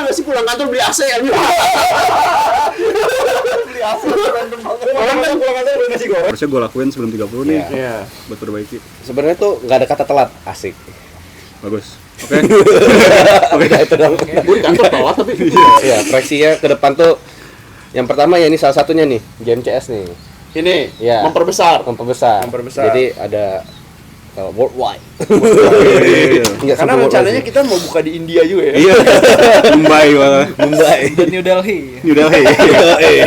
nggak sih pulang kantor beli AC aja? Beli AC random banget. Orang kan pulang kantor beli nasi goreng. Harusnya gue lakuin sebelum 30 nih. Iya. Buat perbaiki. Sebenarnya tuh nggak ada kata telat, asik. Bagus. Oke. Udah itu dong. Gue di kantor telat tapi. Ya, proyeksinya ke depan tuh yang pertama ya ini salah satunya nih, game CS nih. Ini Ya. memperbesar. Jadi ada worldwide. Enggak Karena rencananya kita mau buka di India juga ya. Iya. Mumbai malah. Mumbai. New Delhi. New Delhi.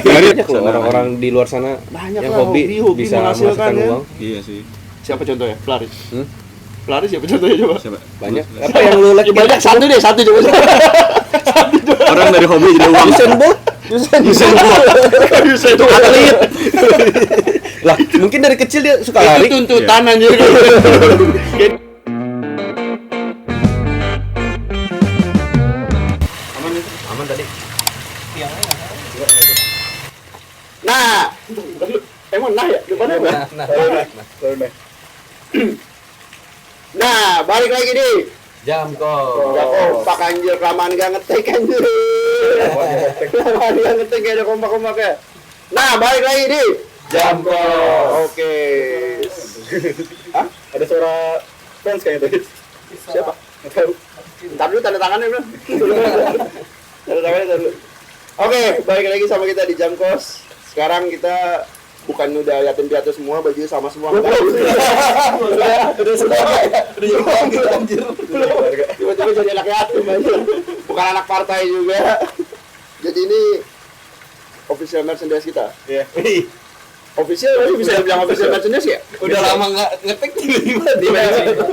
Banyak loh orang-orang di luar sana Banyak yang lah, hobi hobi bisa menghasilkan menghasilkan ya. uang. Iya sih. Siapa contohnya? Pelari. Hmm? Pelari siapa contohnya coba? Siapa? Banyak. Apa yang lu lihat? Banyak satu coba. Orang dari hobi jadi uang. Usain Bolt. Atlet. Lah, mungkin dari kecil dia suka lari. Itu tuntutan anjir. Aman tadi. Nah, emang nah ya depannya apa? Nah, balik lagi nih. Jam kok. Gak kompak anjir, kelamaan gak ngetik anjir. Kelamaan gak ngetik, gak ada kompak-kompaknya. Nah, balik lagi nih. Jamko. Oke. Hah? Ada suara fans kayaknya tadi. Siapa? Nggak tahu. Ntar dulu tanda tangannya belum? Tanda tangannya ntar dulu. Oke, balik lagi sama kita di Jamkos. Sekarang kita bukan udah yatim piatu semua, bajunya sama semua. Udah semua. Udah anjir. Tiba-tiba jadi anak yatim aja. Bukan anak partai juga. Jadi ini official merchandise kita. Iya. Official bisa dibilang official merchandise ya? Udah lama nggak ngetek tiba-tiba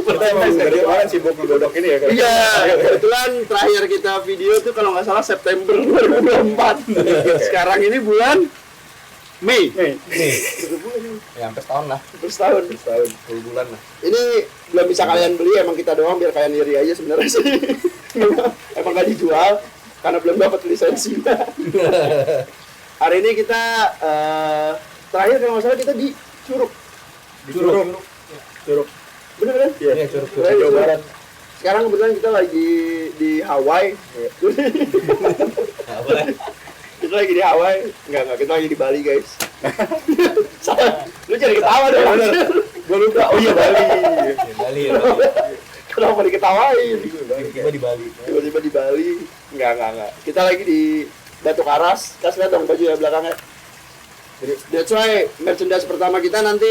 Kita emang dari kemarin sibuk ngegodok ini ya. Iya, kebetulan terakhir kita video tuh kalau nggak salah September 2024. Sekarang ini bulan Mei. Ya, hampir setahun lah. Terus tahun. 10 bulan lah. Ini belum bisa kalian beli, emang kita doang biar kalian iri aja sebenarnya sih. Emang nggak dijual karena belum dapat lisensinya. Hari ini kita terakhir kalau nggak salah kita di Curug. Curug. Bener kan? Iya, Curug. Terakhir di Jawa Curug. Barat. Sekarang kebetulan kita lagi di Hawaii. Kita lagi di Hawaii. Enggak, kita lagi di Bali, guys. Lu jadi ketawa dong. Gua lupa. Oh iya Bali. Bali ya. Kenapa diketawain? Tiba di Bali. Tiba-tiba di Bali. Enggak. Kita lagi di Batu Karas. Kasih lihat dong baju ya belakangnya. Jadi, that's why merchandise pertama kita nanti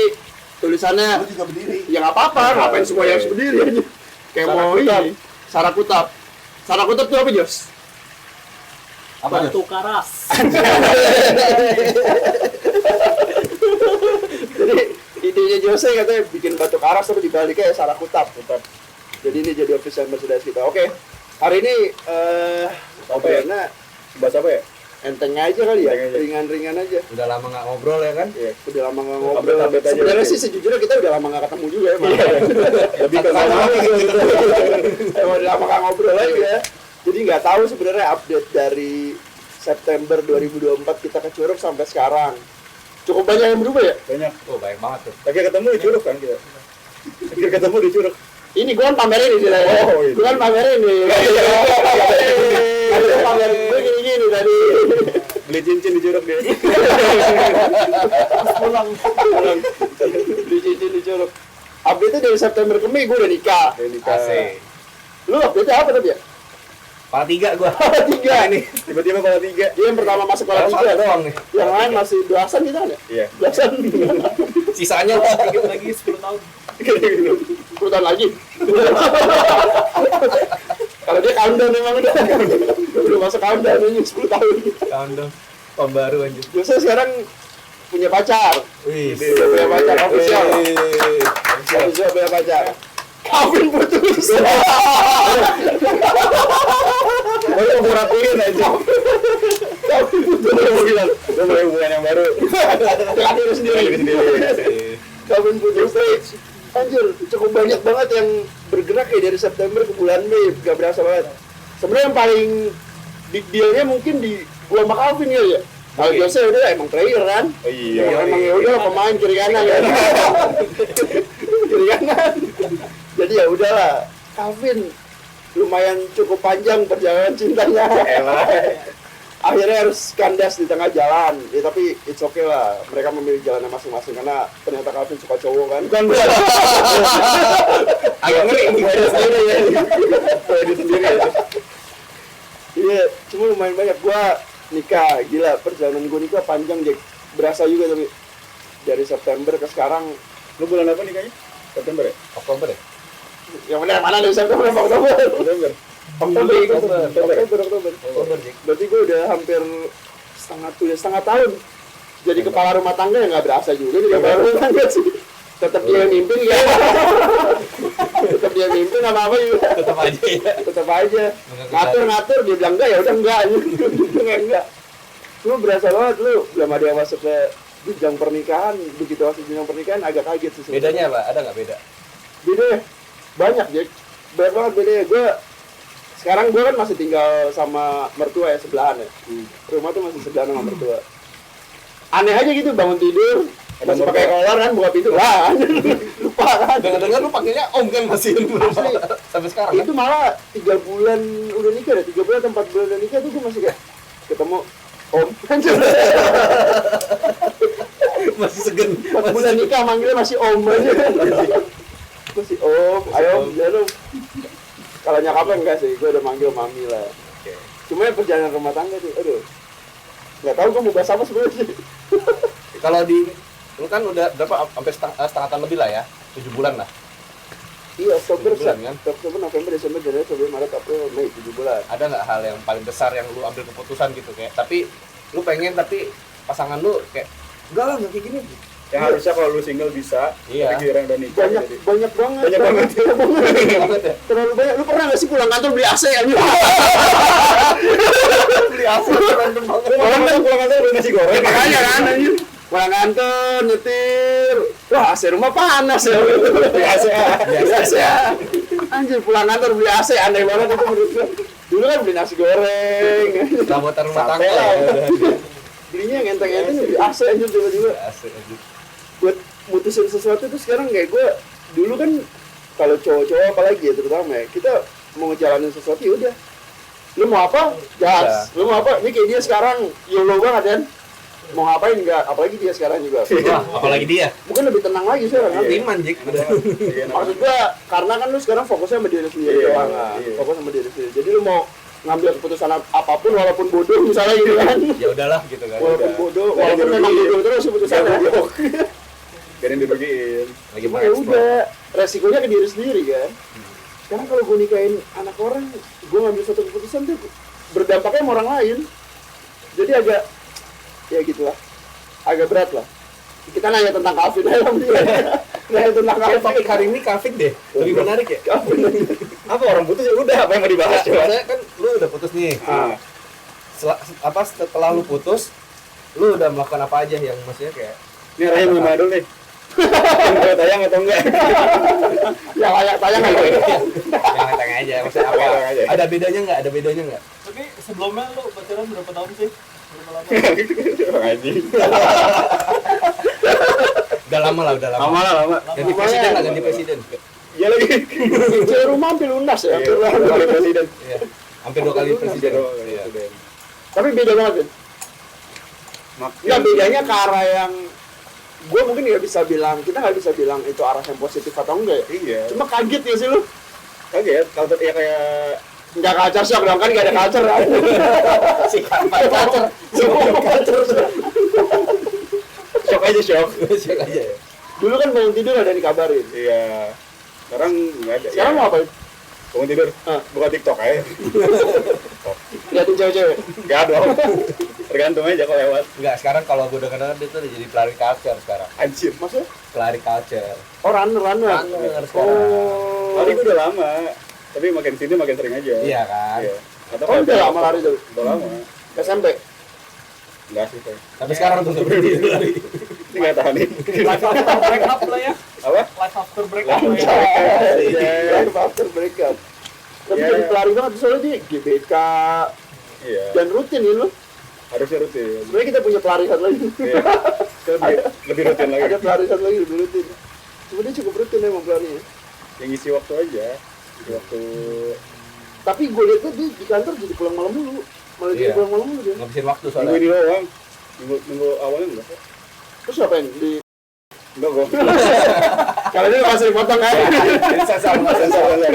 tulisannya Lu juga berdiri. ya nggak apa-apa, ngapain semua yang harus berdiri aja. Kayak mau ini, Sarakutap. Sarakutap tuh apa, Jos? Apa Batu Karas. Jadi idenya Jose katanya bikin Batu Karas tapi dibaliknya Sarakutap. Jadi ini jadi official merchandise kita. Oke. Hari ini Apa ya? nah, Bahasa apa ya? enteng aja kali ya, Enteng aja. ringan-ringan aja. Udah lama nggak ngobrol ya kan? Iya. Udah lama nggak ngobrol. Update aja Sebenarnya nanti. sih sejujurnya kita udah lama nggak ketemu juga ya. Lebih ke sana. Emang udah lama nggak ngobrol aja ya. Jadi nggak tahu sebenarnya update dari September 2024 kita ke Curug sampai sekarang. Cukup banyak yang berubah ya? Banyak. Oh, banyak banget tuh. Terakhir ketemu di Curug kan kita. Terakhir ketemu di Curug. Ini gue kan pamerin nih sih. Oh, iya. Gue kan pamerin nih. Gue pamerin gue gini-gini tadi. Beli cincin di Curug dia. Pulang. Beli cincin di Curug. Update-nya dari September ke Mei gue udah nikah. Asik. Lu update-nya apa tadi ya? Kepala 3 gua. Kepala 3 nih. Tiba-tiba kepala 3. Dia yang pertama masuk kepala 3 doang nih. Yang lain masih belasan gitu kan ya? Iya. Belasan. Sisanya Dikit lagi 10 tahun. 10 tahun lagi. Kalau dia countdown memang udah masuk countdown ini 10 tahun. tahun dong. Pembaru anjir. Jose sekarang punya pacar. Wih. Udah punya pacar official. Official punya pacar. Kawin putus. Baru mau rapiin aja. Kawin putus. Udah mulai hubungan yang baru. Terakhir sendiri. Kawin putus. Anjir, cukup banyak banget yang bergerak ya dari September ke bulan Mei. Gak berasa banget. Sebenarnya yang paling big deal-nya mungkin di gua sama Calvin ya. Kalau Jose udah emang player kan. Oh iya. Emang ya udah pemain kiri kanan ya. Kiri kanan. Jadi ya udahlah. Calvin lumayan cukup panjang perjalanan cintanya. Elah. Akhirnya harus kandas di tengah jalan. Ya tapi it's okay lah. Mereka memilih jalannya masing-masing karena ternyata Calvin suka cowok kan. Bukan gue. Agak ngeri. Gue sendiri ya. Gue sendiri ya. Iya, cuma lumayan banyak. Gua nikah, gila perjalanan gue nikah panjang Jack. Berasa juga tapi dari September ke sekarang. Lu bulan apa nikahnya? September ya? Oktober ya? Yang mana dari September ke Oktober? September. Oktober. Berarti gue udah hampir setengah tahun. Jadi kepala rumah tangga ya nggak berasa juga jadi kepala rumah tangga sih. Tetap dia mimpin ya. Tetap dia mimpin apa juga. Tetap aja ya. Tetap aja. Ngatur dia bilang enggak ya udah enggak. Enggak. Lu berasa banget lu belum ada yang masuk ke jenjang pernikahan. Begitu masuk jenjang pernikahan agak kaget sih. Bedanya apa? Ada nggak beda? Beda ya? Banyak Jack. Banyak banget bedanya. Sekarang gue kan masih tinggal sama mertua ya, sebelahan ya. Rumah tuh masih sebelahan sama mertua. Aneh aja gitu, bangun tidur masih pakai kolor kan, buka pintu lah. Lupa kan. Dengar-dengar lu panggilnya Om kan masih Asli. sampai sekarang kan? Itu malah 3 bulan udah nikah deh, 3 bulan atau 4 bulan udah nikah tuh gue masih kayak ketemu Om. Masih segen. 4 bulan nikah manggilnya masih Om aja. Masih Om, ayo Om, ya lu. Kalau nyokapnya enggak sih, gue udah manggil Mami lah. Cuma ya perjalanan rumah tangga tuh, aduh. Nggak tahu gue mau bahas apa sebenarnya sih. Kalau lu kan udah berapa sampai setengah tahun lebih lah ya? 7 bulan lah. Iya, Oktober, 7 bulan, kan? Oktober, November, Desember, Januari, Februari, Maret, April, Mei, 7 bulan. Ada nggak hal yang paling besar yang lu ambil keputusan gitu kayak tapi lu pengen tapi pasangan lu kayak enggak lah nggak kayak gini. Yang harusnya kalau lu single bisa, Iya. tapi giliran udah nikah Banyak jadi. banget. Banyak banget. Banget ya. Terlalu banyak. Lu pernah nggak sih pulang kantor beli AC aja? Beli AC random banget. Orang kan pulang kantor udah nasi goreng. Makanya kan anjir. Pulang kantor, nyetir. Wah, AC rumah panas ya. Beli AC. Beli AC. Anjir, pulang kantor beli AC aneh banget itu menurut gua. Dulu kan beli nasi goreng. Perabotan rumah Sate tangga lah. ya. Belinya yang enteng-enteng beli AC anjir tiba-tiba. AC aja. Buat mutusin sesuatu tuh sekarang kayak gue dulu kan kalau cowok-cowok apalagi ya terutama ya kita mau ngejalanin sesuatu ya udah lu mau apa gas lu mau apa ini kayak dia sekarang YOLO banget kan mau ngapain enggak apalagi dia sekarang juga Wah, apalagi dia. mungkin lebih tenang lagi sekarang kan Iman Jik. Iya, maksud gue karena kan lu sekarang fokusnya sama diri sendiri Iya, doang kan iya. fokus sama diri sendiri jadi lu mau ngambil keputusan apapun walaupun bodoh misalnya gitu kan Ya udahlah gitu kan. walaupun bodoh Jangan walaupun memang dirugiin. bodoh terus keputusannya Biarin dirugiin. Lagi Cuma ya mengeksplor. udah, resikonya ke diri sendiri kan. Sekarang kalau gue nikahin anak orang, gue ngambil satu keputusan tuh berdampaknya sama orang lain. Jadi agak, ya gitulah, agak berat lah. Kita nanya tentang Calvin aja sama dia. Nanya tentang Kayak topik Calvin. hari ini Kavin deh. Lebih menarik ya. Calvin. Apa orang putus ya udah apa yang mau dibahas coba. Maksudnya kan lu udah putus nih. Ah, Setelah lu putus, lu udah melakukan apa aja yang maksudnya kayak ini arahnya belum dulu nih. Yang mau tayang atau enggak? Yang layak tayang aja. yang tanya aja maksudnya apa? Tanya aja. Ada bedanya nggak? Ada bedanya nggak? Tapi sebelumnya lu pacaran berapa tahun sih? Berapa lama? Orang anjing. Udah lama lah, udah lama. Lama lah, lama. Ganti presiden lah, ganti presiden. Iya lagi. Cewek rumah hampir lunas ya. Iya, kali presiden. Iya. Hampir 2 kali presiden. Iya. Tapi beda banget kan. Nggak bedanya ke arah yang gue mungkin nggak bisa bilang, kita nggak bisa bilang itu arah yang positif atau enggak ya. Iya. Cuma kaget ya sih lu. Kaget kalau ya kayak Nggak culture shock dong kan, nggak ada culture kan. Si kapan Culture, semua culture shock. shock aja shock. Cek aja ya. Dulu kan bangun tidur ada dikabarin. Iya. Sekarang nggak ada. Sekarang ya. mau apa? Bangun tidur. Hah. Buka TikTok aja. Liatin cewek-cewek. Nggak dong. Tergantung aja kalau lewat. Enggak, sekarang kalau gue dengar dia tuh udah jadi pelari culture sekarang. Anjir. Maksudnya? Pelari culture. Oh runner. Runner sekarang. Oh. Lari gue udah lama. Tapi makin sini makin sering aja. Iya kan? Iya. Atau Oh udah lama lari tuh. Udah lama. SMP. Enggak sih saya. Tapi sekarang tuh udah berhenti lari. Ini nggak tahan nih. Life after breakup lah ya. Apa? Life after breakup lah ya. Life after breakup. Tapi Iya. jadi pelari banget soalnya dia GBK Iya. dan rutin ya lu. Harusnya rutin. Sebenarnya kita punya pelari satu lagi. Iya. Lebih rutin lagi. Ada pelari satu lagi lebih rutin. Cuma dia cukup rutin emang pelarinya. Yang ngisi waktu aja. Ngisi waktu Tapi gue lihat tuh dia di kantor jadi pulang malam dulu. Malah jadi Iya. pulang malam dulu dia. Ngabisin waktu Minggu soalnya. ini doang. Minggu awalnya enggak. Terus ngapain di Enggak kok. kalau dia masih dipotong kan? Ini sensor aja.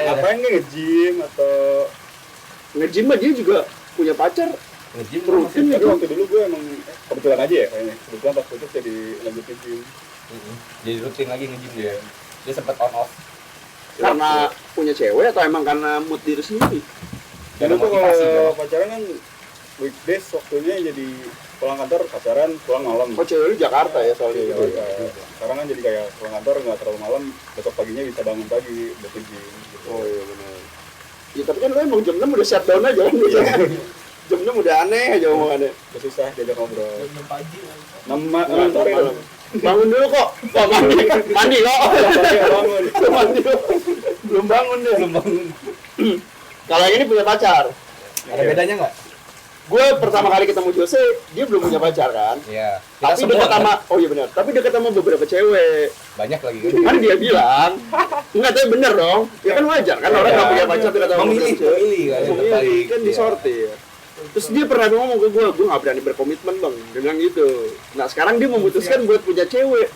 Ngapain nggak nge-gym atau Nge-gym mah dia juga punya pacar. Nge-gym Rutin tapi ya. waktu dulu gue emang kebetulan aja ya kayaknya. Kebetulan pas putus jadi lanjut ke gym. Jadi rutin lagi nge-gym dia. Dia sempat on off. Karena punya cewek atau emang karena mood diri sendiri? Dan Ada itu motivasi, kalau kan? pacaran kan weekdays waktunya jadi pulang kantor pacaran pulang malam. Oh cewek lu Jakarta ya soalnya. Iya, iya. Sekarang kan jadi kayak pulang kantor nggak terlalu malam, besok paginya bisa bangun pagi buat ke gym. Gitu. Oh iya benar. Ya tapi kan lu emang jam 6 udah shutdown aja kan biasanya. Jam 6 udah aneh aja omongannya. Udah susah diajak ngobrol. Jam 6 pagi lah. Sore kan. Bangun dulu kok. Kok mandi kok. Bangun. Mandi kok. Belum bangun deh. Belum bangun. Kalau yang ini punya pacar. Ada bedanya nggak? Gue pertama kali ketemu Jose, dia belum punya pacar kan. Iya. Tapi dekat sama, oh iya benar. Tapi dekat sama beberapa cewek. Banyak lagi kan. Cuman dia bilang, enggak tapi bener dong. Ya kan wajar kan orang nggak punya pacar dekat sama Memilih, beberapa cewek. memilih kan. Memilih kan Iya. disortir. Terus dia pernah ngomong ke gue nggak berani berkomitmen bang, dengan gitu. Nah sekarang dia memutuskan buat punya cewek.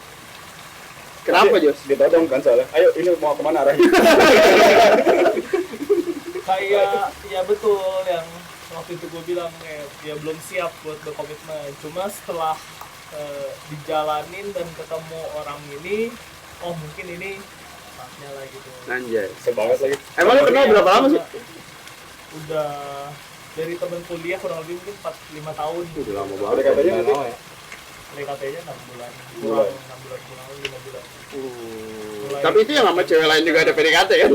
Kenapa Jos? Dia tahu dong kan soalnya. Ayo ini mau kemana arahnya? Kayak ya betul yang waktu itu gue bilang kayak dia belum siap buat berkomitmen. Cuma setelah dijalanin dan ketemu orang ini, oh mungkin ini saatnya lah gitu. Anjay. Sebanget lagi. Emang lu kenal berapa lama sih? Udah dari temen kuliah kurang lebih mungkin 4-5 tahun. Udah lama Ada banget. katanya nanti. Mau ya. PKT-nya 6 bulan. Bulan. Kurang 6 bulan, kurang 5 bulan. Tapi itu yang sama cewek lain juga ada PDKT kan?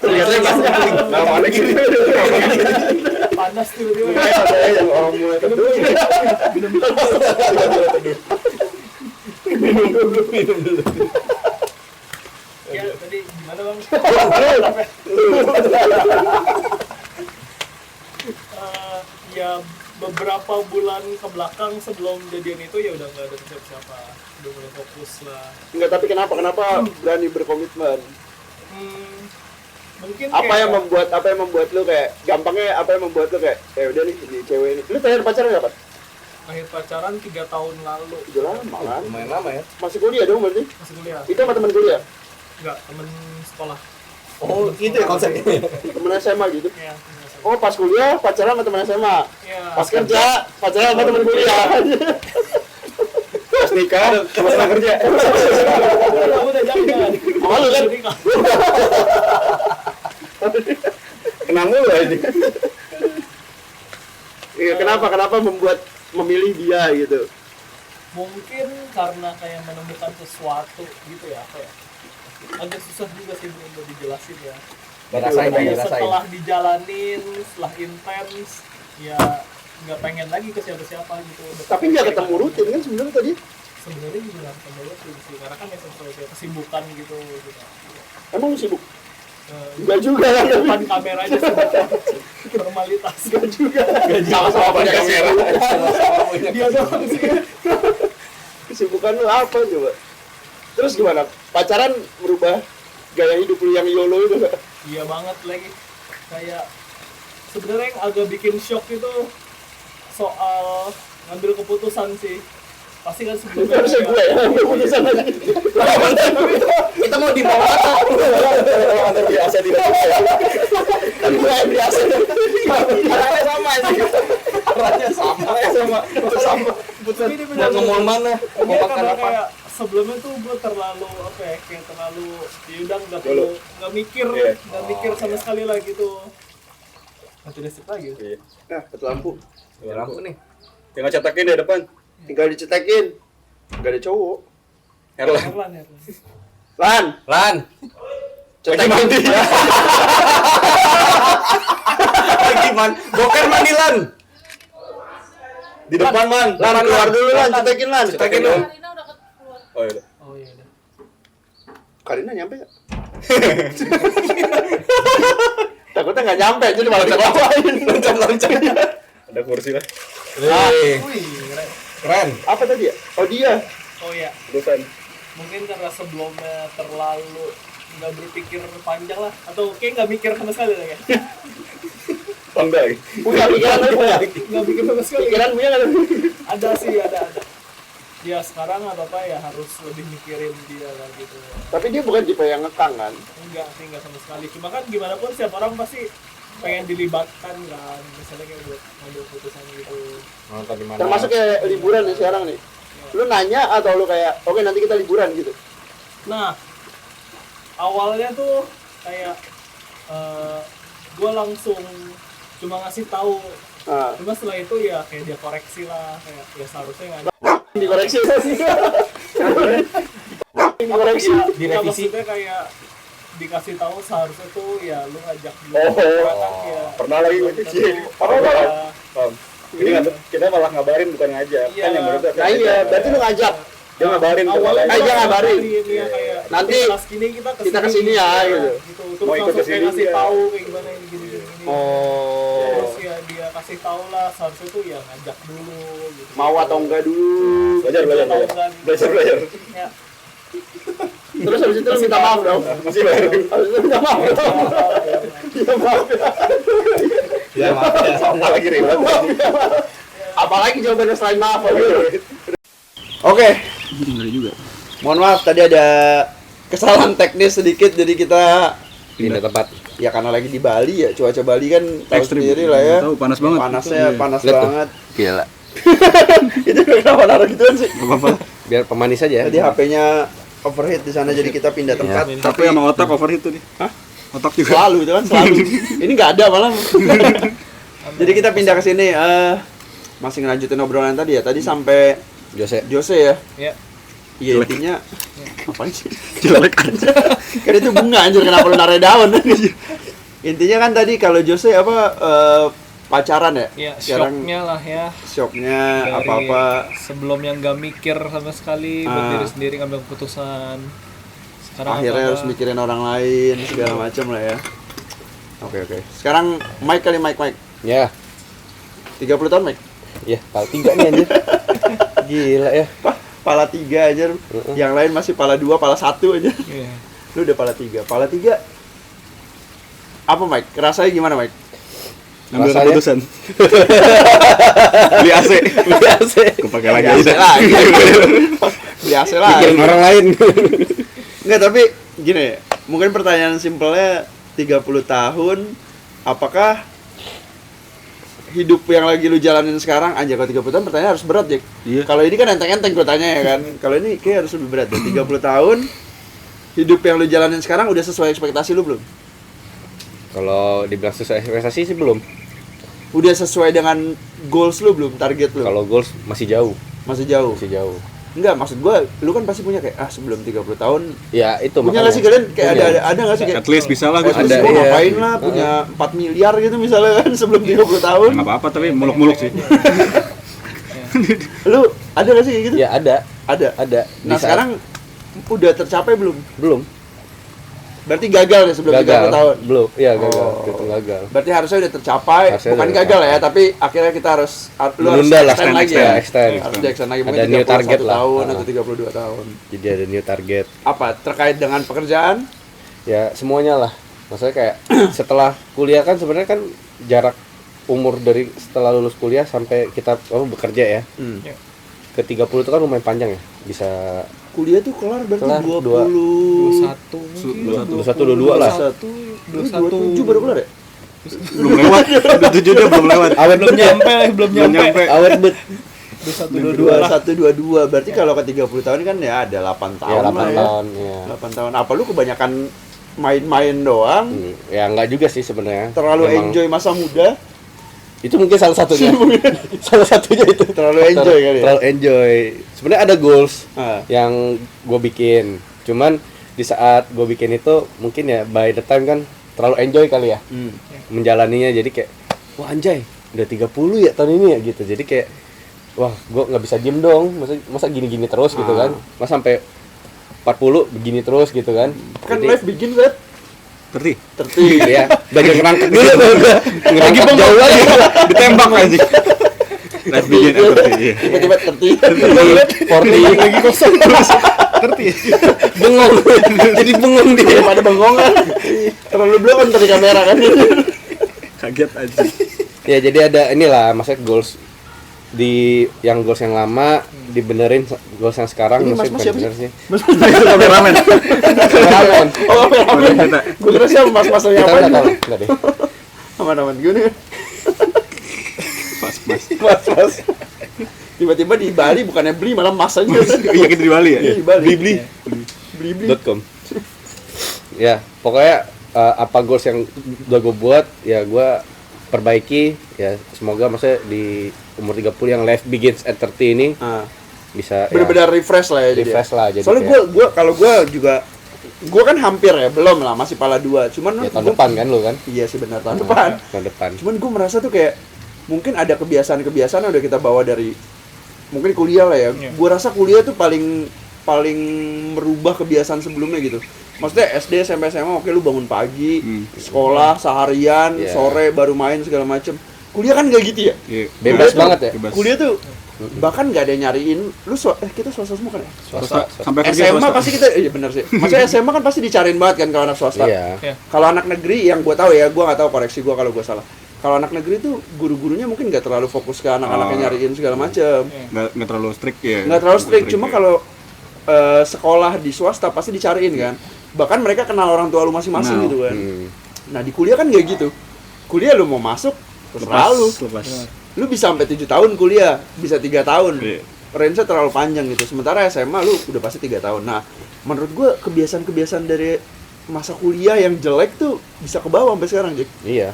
Ternyata banyak. Nah, mana gitu. Panas tiba-tiba. Ada yang orang mulai teduh. Ya tadi gimana bang? Ya beberapa bulan ke belakang sebelum jadian itu ya udah nggak ada siapa-siapa, udah mulai fokus lah. Enggak, tapi kenapa berani berkomitmen? Mungkin Apa yang membuat lu kayak gampangnya apa yang membuat lu kayak udah nih ini cewek ini. Lu terakhir pacaran kapan? akhir pacaran 3 tahun lalu, Udah lama kan? Lumayan lama ya. Masih kuliah dong berarti? masih kuliah. Itu sama teman kuliah? Enggak, temen sekolah. Oh, itu ya konsepnya. Temen SMA gitu? Ya, Oh pas kuliah pacaran sama teman SMA. ya. Pas kerja pacaran sama teman kuliah. Pas nikah, sama kerja. Kamu udah jangan. Malu kan? Kenang lu aja. Iya, kenapa memilih dia gitu? Mungkin karena kayak menemukan sesuatu gitu ya, apa ya? Agak susah juga sih untuk dijelasin ya. Dirasain aja, Kayak dirasain. setelah dijalanin, setelah intens, ya nggak pengen lagi ke siapa-siapa gitu. Tapi nggak ketemu rutin kan sebenarnya tadi? Sebenarnya juga nggak ketemu rutin sih, karena kan ya sesuai kayak kesibukan gitu. Emang lu sibuk? Eh, Enggak juga kan? depan kamera aja sih, formalitas. Enggak juga. Sama-sama punya kamera. Dia doang sih. Kesibukan lu apa coba? Terus gimana? Pacaran merubah gaya hidup lu yang YOLO itu nggak? Iya banget lagi. Kayak sebenarnya yang agak bikin shock itu soal ngambil keputusan sih. Pasti kan sebelumnya Harusnya gue ya, keputusan aja. Kita mau di bawah Antar biasa tidak. Kan gue yang biasa. arahnya sama sih. Arahnya sama. Sama. Tapi ini Mau ngomong mana? Mau Iya, makan karena apa? kayak sebelumnya tuh gue terlalu apa ya, kayak terlalu yaudah nggak perlu, nggak mikir, Iya. nggak mikir sama sekali lah gitu. Nanti listrik lagi. Iya. Nah, betul lampu. Ya lampu nih. Tinggal cetakin di depan. Tinggal dicetekin. Enggak ada cowok. Herlan. Herlan. Lan, Lan. cetekin. Lagi man. Boker mandi Lan. Di depan, Man. Lan keluar dulu Lan, cetekin Lan. Cetekin lu. Karina udah keluar. Oh iya. Oh iya udah. Karina nyampe nggak? Takutnya nggak nyampe, jadi malah dibawain. Loncat. Ada kursi lah. Wih, Wih, keren. keren. Apa tadi ya? Oh dia. Oh iya, Terusan. mungkin karena sebelumnya terlalu nggak berpikir panjang lah, atau kayak nggak mikir sama sekali lah ya. Oh, enggak. Punya pikiran lu punya. Nggak mikir sama sekali. Pikiran punya nggak? Ada sih, ada. Ya sekarang apa ya harus lebih mikirin dia kan gitu. Tapi dia bukan tipe yang ngekang kan? Enggak sih, enggak sama sekali. Cuma kan gimana pun setiap orang pasti pengen dilibatkan kan, misalnya kayak buat ngambil keputusan gitu. Nonton di mana? Termasuk kayak liburan nih sekarang nih. Lu nanya atau lu kayak, oke nanti kita liburan gitu? Nah, awalnya tuh kayak gue langsung cuma ngasih tahu. Nah, Cuma setelah itu ya kayak dia koreksi lah, kayak ya seharusnya nggak. dikoreksi. Dikoreksi. Nggak, maksudnya kayak dikasih tahu seharusnya tuh ya lu ngajak dulu. Oh, Orang kan ya pernah lagi belum gitu tentu. sih. Iya. Om. Jadi kita malah ngabarin bukan ngajak. Iya. Kan yang bener Nah iya, berarti lu ngajak. dia ngabarin ke Awalnya balai. Aja ngabarin. Iya, kayak Nanti kelas gini kita kesini ya, gitu. Terus Mau ikut langsung kesini kayak ngasih dia. tahu kayak gimana ini gini. Oh, Terus ya dia kasih tahu lah seharusnya tuh ya ngajak dulu gitu. mau atau enggak dulu. Belajar. Belajar. Ya. Terus habis itu lu minta maaf dong. Masih baru. Habis itu minta maaf dong. Iya maaf ya. Ya maaf ya. Apalagi ribet. Apalagi jawabannya selain maaf. Oke, Ngeri juga. mohon maaf tadi ada kesalahan teknis sedikit, jadi kita pindah tempat. Ya karena lagi di Bali ya, cuaca Bali kan tahu Ekstrim. sendiri lah ya. Tahu panas banget. Panasnya Iya. panas Lihat tuh. banget. Gila. Itu kenapa naruh gituan sih? Gak apa-apa. Biar pemanis aja. Tadi HP-nya overheat di sana, jadi kita pindah tempat. Tapi sama otak overheat tuh nih. Hah? Otak juga. Selalu itu kan, selalu. Ini nggak ada malah. Jadi kita pindah ke sini. Masih ngelanjutin obrolan tadi ya. Tadi sampai Jose ya. Iya. Iya, Jelek. intinya ngapain sih? Jelek aja. Kan itu bunga anjir, kenapa lu naruh daun? Intinya kan tadi kalau Jose pacaran ya? Ya, Sekarang shocknya lah ya. shocknya Dari apa-apa. sebelum yang gak mikir sama sekali buat Ah. diri sendiri ngambil keputusan. Sekarang Akhirnya apa-apa. harus mikirin orang lain segala macam lah ya. Oke. Sekarang Mike kali Mike. Ya, 30 tahun Mike. ya, pal 3 nih anjir. Gila ya. Pala 3 aja. Yang lain masih pala 2, pala 1 aja. Iya. Lu udah pala 3. Pala 3 apa Mike? Rasanya gimana Mike? Ambil Rasanya- keputusan. Beli AC. Beli AC. Kepake lagi Beli AC aja. lagi. Beli AC lagi. Mikirin orang lain. Enggak, tapi gini, mungkin pertanyaan simpelnya 30 tahun, apakah hidup yang lagi lu jalanin sekarang, anjir kalau 30 tahun pertanyaan harus berat, Jack. Iya. Kalau ini kan enteng-enteng gue tanya ya kan. Kalau ini kayak harus lebih berat ya. 30 tahun, hidup yang lu jalanin sekarang udah sesuai ekspektasi lu belum? Kalau dibilang sesuai ekspektasi sih belum. Udah sesuai dengan goals lu belum, target lu? Kalau goals masih jauh, Masih jauh. masih jauh. Enggak, maksud gua lu kan pasti punya kayak sebelum 30 tahun Ya itu punya makanya. nggak sih kalian kayak Punya. ada nggak sih kayak At least bisa lah gue. ada, Ada, gua iya. ngapain lah punya 4 miliar gitu misalnya kan sebelum 30 tahun. Nggak apa-apa tapi muluk-muluk sih. Lu ada nggak sih kayak gitu? Ya ada, Ada. ada. Di Nah saat- sekarang udah tercapai belum? belum. Berarti gagal ya sebelum 30 Gagal. tahun. Belum. Iya, gagal. Oh. Itu gagal. Berarti harusnya udah tercapai, Harusnya bukan udah gagal ya, tercapai. tapi akhirnya kita harus lu harus Menunda lah, extend lagi ya. extend. Harus di extend lagi mungkin Ada new 31 target lah. tahun Ah. atau 32 tahun. Jadi ada new target. Apa terkait dengan pekerjaan? Ya semuanya lah. Maksudnya kayak setelah kuliah kan sebenarnya kan jarak umur dari setelah lulus kuliah sampai kita bekerja ya. Ya. Ke 30 itu kan lumayan panjang ya. Bisa Kuliah tuh kelar berarti Kelar, 20 21 21, 22 lah. 27 baru kelar ya? Belum lewat. Udah 7 dia belum lewat. awet belum nyampe Belum nyampe. awet bet. 21 22 berarti kalau ke 30 tahun kan ya ada 8 tahun Ya lah 8 ya. tahun ya. 8 tahun. Apa lu kebanyakan main-main doang? Ya enggak juga sih sebenarnya. Terlalu Memang enjoy masa muda? Itu mungkin salah satunya. Salah satunya itu. Terlalu enjoy kali ya? Terlalu enjoy. Sebenarnya ada goals Ah. yang gue bikin. Cuman di saat gue bikin itu mungkin ya by the time kan terlalu enjoy kali ya Hmm. menjalaninya, jadi kayak wah anjay udah 30 ya tahun ini ya gitu. Jadi kayak wah gue nggak bisa diem dong, masa gini-gini terus gitu kan, masa sampai 40 begini terus gitu kan. Kan Jadi, live begin kan? 30. 30. ya belajar ngerangkak dulu udah ngerangkak jauh lagi. Ditembak anjing. Live begin 30. Iya. Tiba-tiba 30. 40 lagi kosong terus. Bengong. Jadi bengong dia. Pada bengongan. Terlalu belakang dari kamera kan. Kaget aja. Ya jadi ada inilah maksudnya goals yang lama dibenerin goals yang sekarang Ini maksudnya mas-mas siapa bener sih. Kameramen. Kameramen. Oh, gue kira siapa mas-masnya Kita apa? enggak tahu, enggak deh. Aman-aman gini. Mas. Tiba-tiba di Bali bukannya beli malah mas aja. Iya kita di Bali ya. Iya, di Bali. Beli. .com. Ya, pokoknya apa goals yang udah gue buat ya gue perbaiki ya, semoga maksudnya di umur 30 yang life begins at 30 ini Ah, bisa benar-benar refresh lah ya. refresh lah jadi Soalnya kayak- gue kan hampir ya, belum lah, masih pala 2. Cuman ya tahun depan kan lu kan. Iya sih benar tahun depan. Tahun depan. Cuman gue merasa tuh kayak mungkin ada kebiasaan-kebiasaan yang udah kita bawa dari mungkin kuliah lah ya. Iya. Gue rasa kuliah tuh paling merubah kebiasaan sebelumnya gitu. Maksudnya SD, SMP, SMA oke lu bangun pagi, sekolah seharian, Iya. sore baru main segala macem. Kuliah kan gak gitu ya. Iya. Bebas Kuliah tuh- banget ya. Bebas. Kuliah tuh bahkan nggak ada yang nyariin lu kita swasta semua kan ya? Swasta. Sampai kerja SMA swasta. pasti kita iya benar sih. Maksudnya SMA kan pasti dicariin banget kan kalau anak swasta. Iya. Kalau anak negeri yang gue tahu ya, gue nggak tahu, koreksi gue kalau gue salah. Kalau anak negeri tuh guru-gurunya mungkin nggak terlalu fokus ke anak-anaknya Oh. nyariin segala macam. Nggak terlalu strict ya. Nggak terlalu strict, cuma ya. kalau sekolah di swasta pasti dicariin kan. Bahkan mereka kenal orang tua lu masing-masing Kenal. gitu kan. Hmm. Nah di kuliah kan nggak gitu. Kuliah lu mau masuk terserah lu. Lepas. Lu bisa sampai 7 tahun kuliah, bisa 3 tahun. Iya. Range-nya terlalu panjang gitu. Sementara SMA lu udah pasti 3 tahun. Nah, menurut gua kebiasaan-kebiasaan dari masa kuliah yang jelek tuh bisa ke bawah sampai sekarang, Jack. Iya.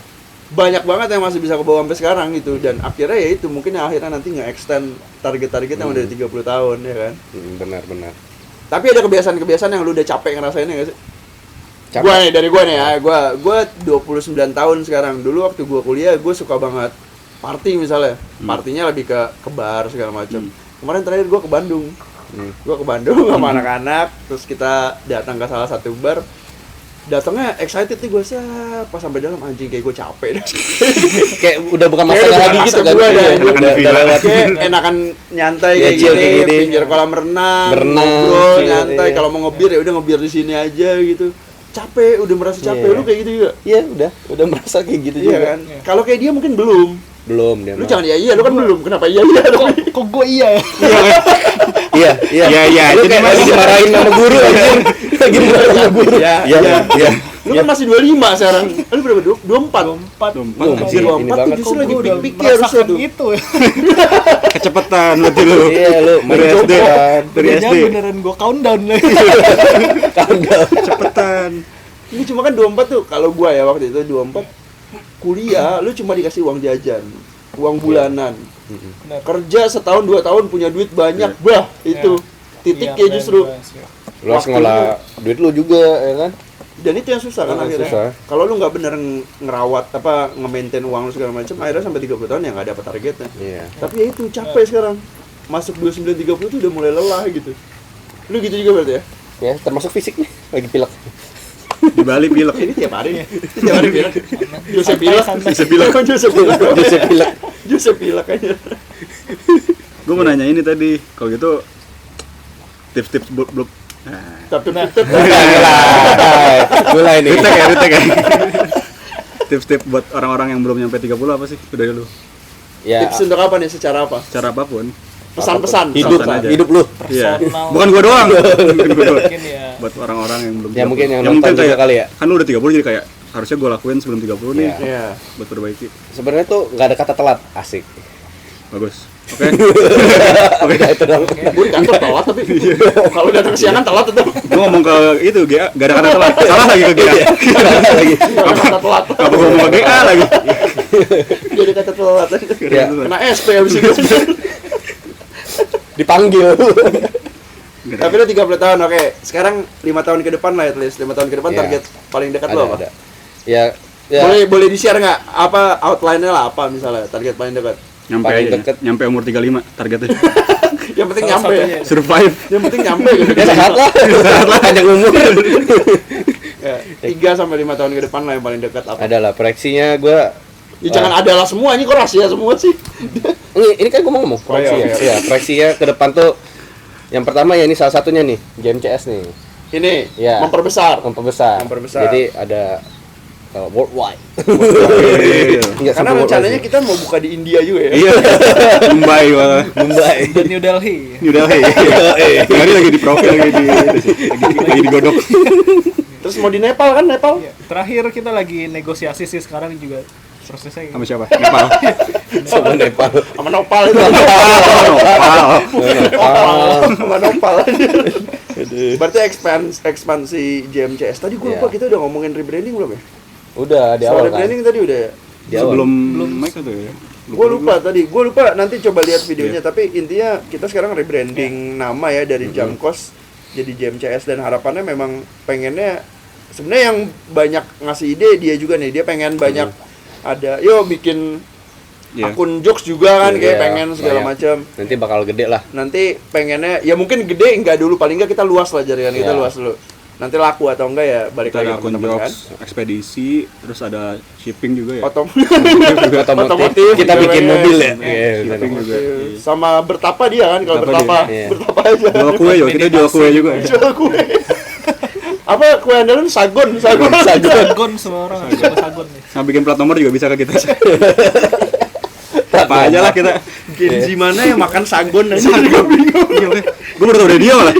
Banyak banget yang masih bisa ke bawah sampai sekarang gitu, dan akhirnya ya itu mungkin yang akhirnya nanti nge-extend target-target yang udah 30 tahun ya kan. Benar. Tapi ada kebiasaan-kebiasaan yang lu udah capek ngerasainnya gak sih? Capek. Gua nih, dari gua nih ya, gua 29 tahun sekarang. Dulu waktu gua kuliah, gua suka banget party misalnya. Partinya lebih ke bar segala macam. Kemarin terakhir gua ke Bandung. Gua ke Bandung sama anak-anak, terus kita datang ke salah satu bar. Datangnya excited nih gue, pas sampai dalam anjing kayak gue capek dah. Kayak udah bukan Kayak masalah udah lagi bukan gitu masa kan. gua dah. Iya, Enakan udah di villa. lewat. Kayak enakan nyantai Ya, kayak chill gini, kayak gini. pinggir kolam renang, Berenang, ngobrol, chill, nyantai. iya. Kalau mau ngebir ya udah ngebir di sini aja gitu. Capek, udah merasa capek. Iya. Lu kayak gitu juga? Iya, udah merasa kayak gitu Iya juga. kan? Kalau kayak dia mungkin belum. Belum dia. Lu mah. jangan iya, lu kan belum. Kenapa iya? Kok gue iya ya? Iya. Iya, Lu jadi kayak masih lagi dimarahin sama guru anjir. Lagi dimarahin sama guru. Iya, Iya. Lu kan masih 25 sekarang. Lu berapa? 24? 4 Lu masih ini 24 banget. tuh justru lagi gue udah pik-piknya harusnya merasakan tuh. itu ya. Kecepatan berarti lu. Iya, lu main Dari SD. jokokan. Dari Jangan SD. beneran gue countdown lagi. Kecepatan. Ini cuma kan 24 tuh, kalau gua ya waktu itu 24 kuliah, lu cuma dikasih uang jajan, uang bulanan. Benar. Kerja setahun 2 tahun punya duit banyak, bah itu titiknya Iya, justru. bener, sih. Lu harus ngolah duit lu juga ya kan. Dan itu yang susah kan Susah. akhirnya. Kalau lu nggak bener ngerawat apa nge-maintain uang lu segala macam, akhirnya sampai 30 tahun ya nggak dapat targetnya. Iya. Tapi ya itu capek sekarang. Masuk 29 30 tuh udah mulai lelah gitu. Lu gitu juga berarti ya? Ya, termasuk fisik nih, lagi pilek. Di Bali pilek. Ini tiap hari. Tiap hari pilek. Joseph pilek. Santai. Joseph pilek. Joseph pilek. Joseph pilek. Joseph pilek aja. Gue mau nanya ini tadi, kalau gitu tips-tips blok. Nah, Tapi Mulai nih. Ritek ya. Tips-tips buat orang-orang yang belum nyampe 30 apa sih? Udah dulu. Ya, tips untuk apa nih, secara apa? Cara apapun. Pesan-pesan. hidup pesan aja. hidup lu. Iya. Personal. Bukan gua doang. Bukan gua doang. Mungkin ya. Buat orang-orang yang belum Ya, mungkin yang 30. nonton juga kayak, kali ya. Kan lu udah 30 jadi kayak harusnya gua lakuin sebelum 30 nih Iya. Iya. buat perbaiki. Sebenarnya tuh nggak ada kata telat, asik. Bagus. Oke. Udah itu dong. Gue di kantor telat tapi kalau datang kesiangan telat tetap. Gua ngomong ke itu GA, gak ada kata telat. Salah lagi ke GA. Lagi. Kalau kata telat. Apa gua ngomong ke GA lagi? Jadi kata telat. Ya, Kena SP abis itu. dipanggil. Tapi lu 30 tahun, oke. Sekarang 5 tahun ke depan lah at least. 5 tahun ke depan Iya. target paling dekat lu apa? Ada. Ya, ya. Boleh di-share nggak? Apa outline-nya lah, apa misalnya target paling dekat? Nyampe Paling aja. deket. Nyampe umur 35 targetnya. Yang penting Salah nyampe ya. satunya. Survive. Yang penting nyampe gitu. Ya sehat lah. Panjang umur. Ya, 3 sampai 5 tahun ke depan lah yang paling dekat apa? Adalah proyeksinya gua Ya jangan ada lah semua, ini kok rahasia semua sih. ini kan gua mau ngomong Oh, iya, proyeksi oke, ya. Iya, proyeksinya ke depan tuh Yang pertama ya ini salah satunya nih, game CS nih. Ini Ya. memperbesar. Memperbesar. Jadi ada worldwide. Enggak Karena rencananya kita mau buka di India juga ya. Iya. Mumbai malah. Mumbai. Dan New Delhi. New Delhi. Hari lagi di profil lagi digodok. Terus mau di Nepal kan, Nepal? Iya. Terakhir kita lagi negosiasi sih sekarang juga prosesnya. Sama siapa? Nepal. Sama Nepal. Sama Nopal itu. Sama Nopal. Berarti ekspansi GMCS. Tadi gue lupa Iya. kita udah ngomongin rebranding belum ya? Udah di Soal awal kan. rebranding tadi udah ya? Di awal. Sebelum mic itu ya. Gue lupa nanti coba lihat videonya. Tapi intinya kita sekarang rebranding nama ya dari Jamkos jadi GMCS, dan harapannya memang pengennya sebenarnya yang banyak ngasih ide dia juga nih. Dia pengen banyak ada bikin Iya. akun jokes juga kan, kayak Iya, pengen segala banyak. macam. Nanti bakal gede lah. Nanti pengennya ya mungkin gede enggak dulu, paling enggak kita luas lah jaringan kita Iya. luas dulu. Nanti laku atau enggak ya balik Kita lagi ada ke akun teman-teman kan. jokes, ekspedisi, terus ada shipping juga ya. Otomotif Kita juga bikin ya. mobil ya. Shipping juga. Sama bertapa dia kan, kalau Bertapa bertapa dia. Iya. bertapa aja. Jual kue juga, kita jual kue juga. Jual kue. Apa kue andalan sagon. Sagon, semua orang harus coba sagon nih. Nah, bikin plat nomor juga bisa ke kita. Apa aja lah kita. Genji mana yang makan sagon aja juga bingung. Gue baru tau dari dia malah.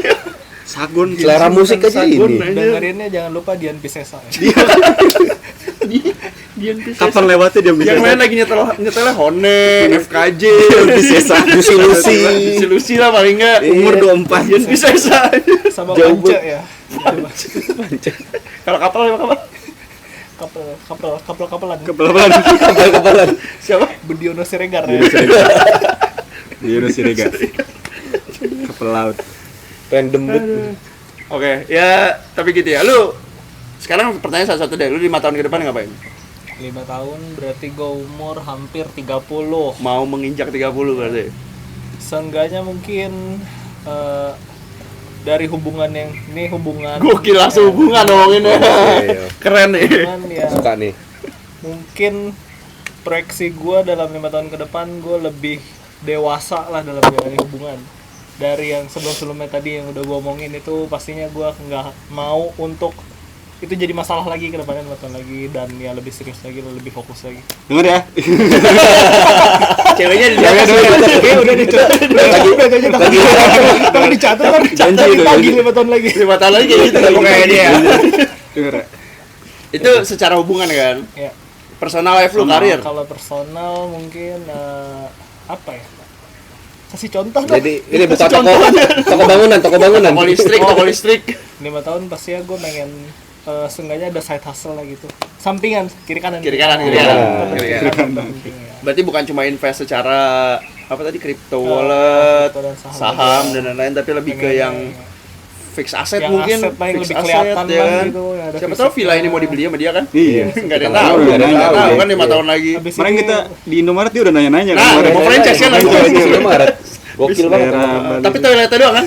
Sagun. Selera musik aja Sagon ini. aja. Dengerinnya jangan lupa Dian Piscesa. Dian Piscesa. Kapan lewatnya dia bisa? Yang lain lagi nyetelnya Hone, FKJ, Piscesa. Lucy Lucy lah paling enggak. Umur 24. Dian Piscesa. Sama Jauh Pance ya. Kalau kapal apa? Kapal-kapalan. Kepelan. Siapa? Budiono Siregar ya. Dia udah Siregar. Kapal laut. Random banget. Oke, ya tapi gitu ya. Lu sekarang pertanyaan satu deh. Lu 5 tahun ke depan ngapain? 5 tahun berarti gue umur hampir 30. Mau menginjak 30 berarti. Seenggaknya mungkin dari hubungan yang ini hubungan Gokil langsung hubungan ngomongin ya. Iya. Keren nih. hubungan ya Suka nih. mungkin proyeksi gue dalam 5 tahun ke depan gue lebih dewasa lah dalam menjalani hubungan dari yang sebelum-sebelumnya tadi yang udah gue omongin. Itu pastinya gue nggak mau untuk itu jadi masalah lagi ke depannya 5 tahun lagi, dan ya lebih serius lagi, lebih fokus lagi. Dengar ya. Ceweknya di atas. Oke, udah dicatat kan Janji itu, pagi janji. 5 tahun lagi. 5 tahun lagi kayak gitu pokoknya dia. Dengar ya. Itu secara hubungan kan. Ya. Personal life lu, karir. Kalau personal mungkin apa ya? Kasih contoh dong. Jadi ini buka toko bangunan. Toko listrik. 5 tahun pasti ya gue pengen seenggaknya ada side hustle lah gitu. Sampingan kiri kanan. Kiri kanan. Penting ya. Berarti bukan cuma invest secara apa tadi, crypto wallet, Crypto dan saham juga. dan lain-lain, tapi lebih ke Pengennya yang fix aset yang mungkin, aset paling fix lebih aset kelihatan ya lah kan. gitu, ya ada Siapa tahu fisiknya. villa ini mau dibeli sama dia kan? Iya. Enggak ada yang Kita tahu, tahu, nggak ada yang nanya. tahu kan Iya. 5 tahun lagi. Habis Kemarin ini kita di Indomaret dia udah nanya-nanya Nah, kan. mau franchise kan lagi. Maret. Gokil banget. Selera Tapi toiletnya doang kan?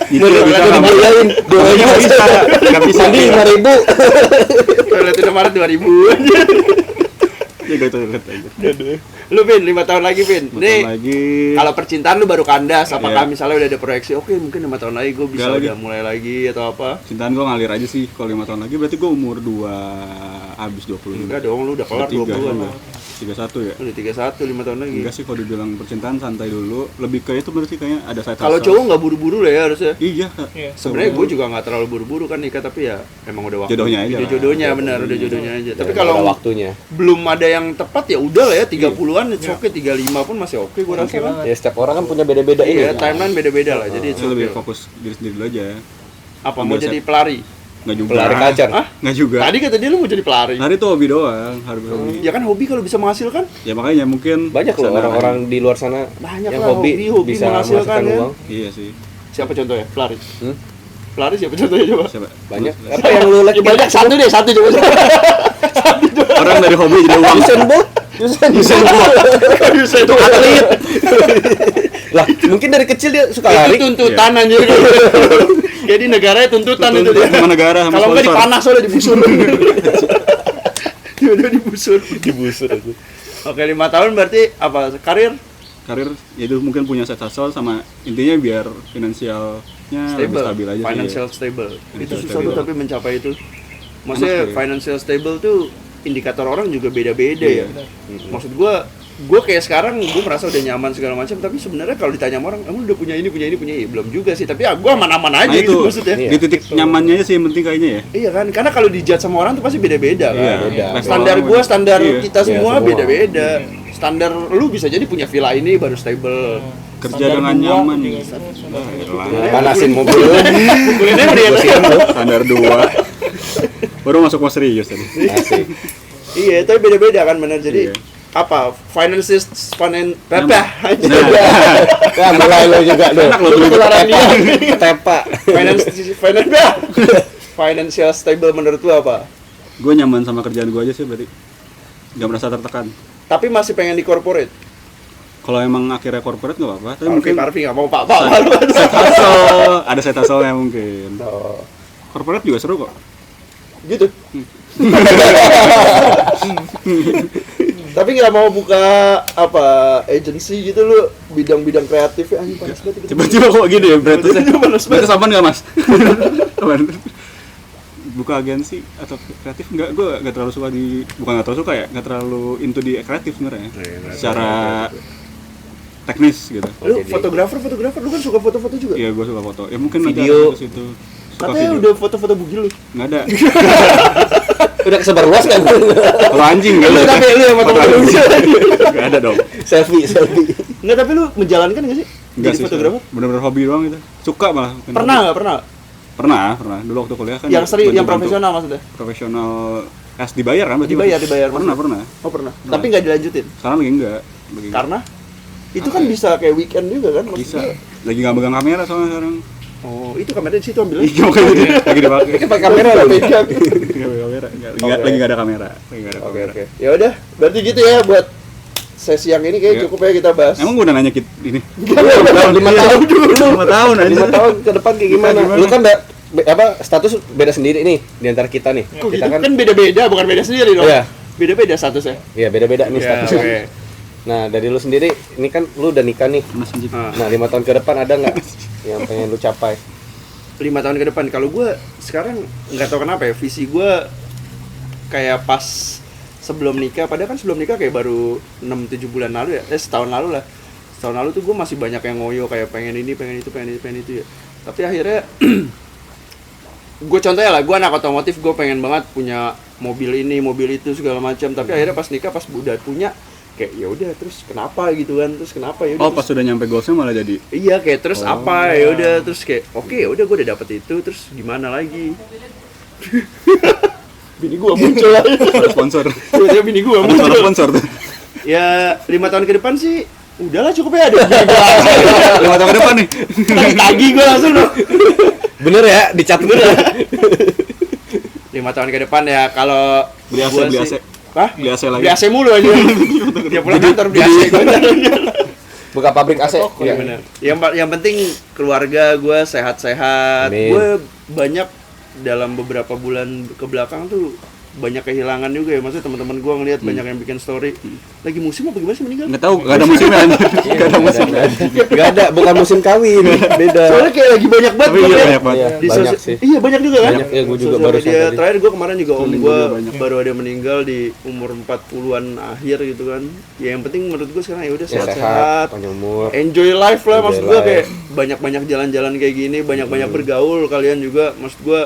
Itu bisa Udah dibiayain. Nggak bisa. Nggak bisa. Mandi 5.000. Toilet Indomaret 2000. Jaga toilet aja. Lu Vin, 5 tahun lagi Vin. Bentar Nih, lagi. kalau percintaan lu baru kandas, apakah Iya. misalnya udah ada proyeksi, oke mungkin 5 tahun lagi gue bisa Nggak lagi. udah mulai lagi atau apa? Cintaan gue ngalir aja sih. Kalau 5 tahun lagi berarti gue umur 2 habis 20 Enggak dong, lu udah kelar 20-an. 31 ya. Udah 31, 5 tahun lagi. Enggak sih, kalau dibilang percintaan santai dulu. Lebih ke itu berarti kayaknya ada side Kalau hustle. cowok nggak buru-buru lah ya harusnya. Iya. Iya. Sebenarnya gue juga nggak terlalu buru-buru kan nikah, tapi ya emang udah waktu. Jodohnya aja Udah lah. jodohnya benar, udah jodohnya aja. Tapi Ada kalau waktunya. belum ada yang tepat ya udah lah ya, 30-an it's okay, 35 pun masih oke gue rasa kan. Ya setiap orang kan punya beda-beda ini. Iya, timeline beda-beda lah. Jadi it's Saya lebih okay. fokus diri sendiri dulu aja. Apa mau Ambil jadi set. pelari? Nggak juga. Pelari kacar. Hah? Nggak juga. Tadi kata dia lu mau jadi pelari. Hari itu hobi doang, hobi. Ya kan hobi kalau bisa menghasilkan. Ya makanya mungkin Banyak loh sana- orang-orang di luar sana Banyak yang lah, hobi hobi bisa menghasilkan menghasilkan ya. uang. Iya sih. Siapa contohnya? Pelari. Hmm? Pelari siapa contohnya coba? Siapa? Banyak. Apa yang lu Ya banyak, satu deh, satu coba. Orang dari hobi jadi uang. Usain Bolt? Usain Bolt. Itu atlet. Lah, mungkin dari kecil dia suka Itu lari. tuntutan anjir. Jadi negaranya tuntutan itu dia. Sama negara sama Kalau nggak sponsor. dipanas soalnya digusur. Dia digusur. Dibusur aja. Oke, 5 tahun berarti apa? Karir? karir ya itu mungkin punya side hustle sama intinya biar finansialnya lebih stabil aja financial sih. stable. Itu Financial susah tuh stable. tapi mencapai itu. Maksudnya Enak sih. financial stable tuh indikator orang juga beda-beda Iya. ya. Maksud gue kayak sekarang gue merasa udah nyaman segala macam, tapi sebenarnya kalau ditanya sama orang, emang udah punya ini belum juga sih. Tapi ya gue aman-aman aja Nah, gitu itu maksudnya. Iya. di titik nyamannya aja sih yang penting kayaknya ya. Iya kan, karena kalau dijudge sama orang tuh pasti beda-beda Iya, kan. beda. Standar Level gue, orang- standar iya. kita Iya, semua semua. beda-beda. Standar lu bisa jadi punya villa ini baru stable. Kerja Standar dengan dua nyaman. juga. Panasin mobil. Kulinernya dia. Standar 2. Baru masuk mau serius tadi. Asik. Iya, tapi beda-beda kan benar. Jadi Iya. apa? Finances Nah. Ya mulai lo juga tuh. Enak lo beli Ketularan dia. Ketepa. Financial stable menurut lu apa? Gue nyaman sama kerjaan gue aja sih berarti. Gak merasa tertekan. Tapi masih pengen di corporate. Kalau emang akhirnya corporate gak apa-apa, tapi Mungkin mungkin Parvi nggak mau pak. side hustle, ada side hustle-nya mungkin. Oh, Corporate juga seru kok. gitu. Tapi nggak mau buka apa agency gitu lu bidang-bidang kreatif ya anjing panas banget gitu. Tiba-tiba kok gini ya berat. Tiba-tiba panas banget. Berarti saban gak mas? Aman. Buka agensi atau kreatif enggak, gue gak terlalu suka bukan gak terlalu suka ya, gak terlalu into di kreatif sebenarnya. Secara teknis gitu. Lu fotografer lu kan suka foto-foto juga. Iya, gue suka foto. Ya mungkin nanti Video. ada ke situ. Suka Katanya video. udah foto-foto bugil lu. Nggak ada. Udah kesebar luas kan? Kalau anjing nggak ada. Tapi lu yang foto-foto bugil. Nggak ada dong. Selfie. Enggak, tapi lu menjalankan enggak sih? Enggak Jadi sih. fotografer? Bener-bener hobi doang gitu. Suka malah. bukan Pernah hobi. enggak? Pernah. Pernah. Dulu waktu kuliah kan. Yang sering, yang bantu-bantu. profesional maksudnya. Profesional. Dibayar kan? berarti? Dibayar. Pernah. Oh, pernah. Tapi enggak dilanjutin. Sekarang lagi enggak. Karena itu kan bisa kayak weekend juga kan Bisa. maksudnya. Lagi nggak megang kamera soalnya sekarang. Oh, itu kameranya di situ ambil. Iya, makanya lagi dipakai. Pakai kamera lo. Nggak ada kamera. Lagi nggak ada kamera. Lagi nggak ada Oke, kamera. oke. Ya udah, berarti gitu ya buat sesi yang ini kayak Iya. cukup ya kita bahas. Emang gue udah nanya ini? 5 tahun dulu. 5 tahun aja. 5 tahun ke depan kayak gimana? Lu kan apa status beda sendiri nih di antara kita nih. Kok Kita gitu? kan Kan beda-beda, bukan beda sendiri dong. Iya. Beda-beda statusnya. iya beda-beda nih Ya, statusnya. oke. Nah, dari lu sendiri ini kan lu udah nikah nih. Mas anjing. Nah, 5 tahun ke depan ada nggak yang pengen lu capai? 5 tahun ke depan kalau gue sekarang nggak tahu kenapa ya visi gue kayak pas sebelum nikah, padahal kan sebelum nikah kayak baru 6-7 bulan lalu ya, setahun lalu lah. Setahun lalu tuh gue masih banyak yang ngoyo kayak pengen ini, pengen itu, pengen itu ya. Tapi akhirnya gue contohnya lah, gue anak otomotif, gue pengen banget punya mobil ini, mobil itu segala macam. Tapi akhirnya pas nikah, pas udah punya kayak ya udah terus kenapa gitu kan, terus kenapa ya udah Oh, pas sudah nyampe goalsnya malah jadi. iya kayak terus apa ya udah terus kayak oke ya udah gue udah dapet itu terus gimana lagi. Bini gua muncul lagi. Ada sponsor. Tiba-tiba bini gua Ada muncul. suara sponsor tuh. Ya 5 tahun ke depan sih udahlah cukup ya ada. 5 tahun ke depan nih. Tagi gua langsung dong. Bener ya, dicat bener. 5 tahun ke depan ya kalau Beli AC, gua beli sih- AC. Hah? Beli AC lagi. Beli AC mulu aja. Dia pulang kantor beli AC gua. Buka pabrik AC. Iya benar. Yang penting keluarga gue sehat-sehat. Amin. Gue banyak dalam beberapa bulan ke belakang tuh banyak kehilangan juga ya. Maksudnya teman-teman gue ngelihat banyak yang bikin story. Lagi musim apa gimana sih meninggal? Nggak tahu, nggak ada musimnya anjir. Nggak ada musimnya. Gak ada, bukan musim kawin. Beda. Soalnya kayak lagi banyak banget. Tapi gua iya liat. banyak banget. Iya, Di banyak sosial- sih. Iya banyak juga kan? Banyak, ya, gua juga Sosial baru media. sadar. Terakhir gue kemarin juga om Feeling gue juga banyak. baru ada meninggal di umur 40-an akhir gitu kan. Ya yang penting menurut gue sekarang ya udah Ya, sehat-sehat. panjang umur. Enjoy life lah, Enjoy maksud gue life. kayak banyak-banyak jalan-jalan kayak gini, banyak-banyak bergaul kalian juga. Maksud gue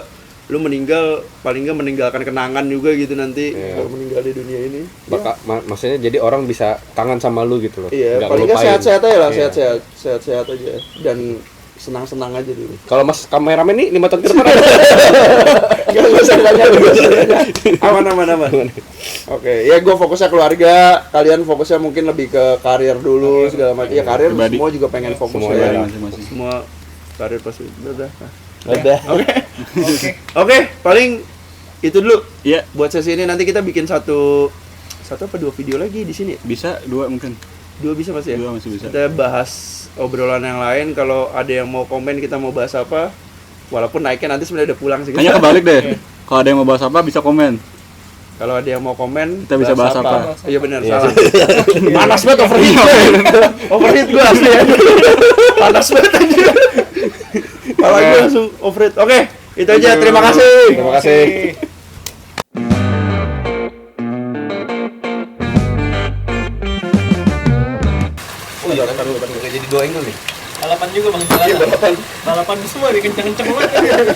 lu meninggal paling nggak meninggalkan kenangan juga gitu nanti Iya. kalau meninggal di dunia ini. Maksudnya jadi orang bisa kangen sama lu gitu loh. Iya, Nggak paling nggak ngelupain. sehat-sehat aja lah, Iya. sehat-sehat aja dan senang-senang aja dulu. Kalau Mas kameramen nih 5 tahun ke depan Gak usah tanya, aman. Oke, ya gue fokusnya keluarga, kalian fokusnya mungkin lebih ke karir dulu segala macam. Ya karir Pribadi. semua juga pengen fokus Semua ya. ya. Masing-masing. Semua karir pasti udah. Udah. Oke, paling itu dulu Iya, buat sesi ini. Nanti kita bikin satu apa 2 video lagi di sini. bisa 2 mungkin. 2 bisa pasti ya. 2 masih bisa. Kita bahas obrolan yang lain. Kalau ada yang mau komen kita mau bahas apa, walaupun naiknya nanti sebenarnya udah pulang sih. Kayaknya kebalik deh. Kalau ada yang mau bahas apa bisa komen. Kalau ada yang mau komen, Kita bisa bahas apa? Iya benar, Iya. salah. Panas banget overheat. Overheat gue asli aja. Panas banget aja. Malah gue langsung overheat. Oke, itu aja. Terima kasih. Terima kasih. Oh iya kan nggak jadi 2 angle nih. Balapan juga bang, balapan semua nih kenceng-kenceng banget.